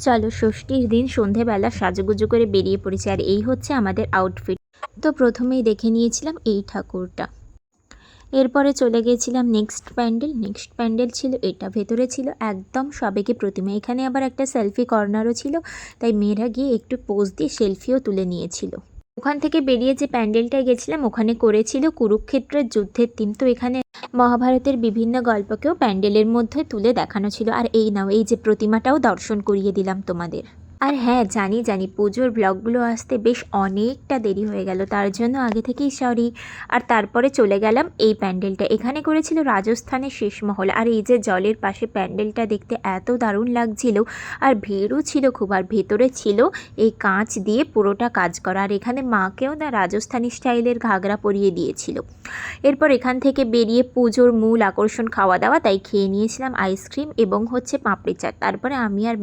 চলো ষষ্ঠীর দিন সন্ধেবেলা সাজুগুজু করে বেরিয়ে পড়েছি, আর এই হচ্ছে আমাদের আউটফিট। তো প্রথমেই দেখে নিয়েছিলাম এই ঠাকুরটা, এরপরে চলে গিয়েছিলাম নেক্সট প্যান্ডেল ছিল এটা, ভেতরে ছিল একদম সাবেকি প্রতিমা। এখানে আবার একটা সেলফি কর্নারও ছিল, তাই মেয়েরা গিয়ে একটু পোজ দিয়ে সেলফিও তুলে নিয়েছিল। ওখান থেকে বেরিয়ে যে প্যান্ডেলটায় গেছিলাম ওখানে করেছিল কুরুক্ষেত্রের যুদ্ধের থিম, তো এখানে মহাভারতের বিভিন্ন গল্পকেও প্যান্ডেলের মধ্যে তুলে দেখানো ছিল। আর এই নাও, এই যে প্রতিমাটাও দর্শন করিয়ে দিলাম তোমাদের। আর হ্যাঁ, জানি পুজোর ব্লগগুলো আসতে বেশ অনেকটা দেরি হয়ে গেল, তার জন্য আগে থেকেই সরি। আর তারপরে চলে গেলাম এই প্যান্ডেলটা, এখানে করেছিল রাজস্থানের শেষমহল। আর এই যে জলের পাশে প্যান্ডেলটা দেখতে এত দারুণ লাগছিল, আর ভিড়ও ছিল খুব। আর ভেতরে ছিল এই কাঁচ দিয়ে পুরোটা কাজ করা, আর এখানে মাকেও না রাজস্থানি স্টাইলের ঘাগরা পরিয়ে দিয়েছিল। এরপর এখান থেকে বেরিয়ে পুজোর মূল আকর্ষণ খাওয়া দাওয়া, তাই খেয়ে নিয়েছিলাম আইসক্রিম এবং হচ্ছে পাঁপড়ি চাট। তারপরে আমি আর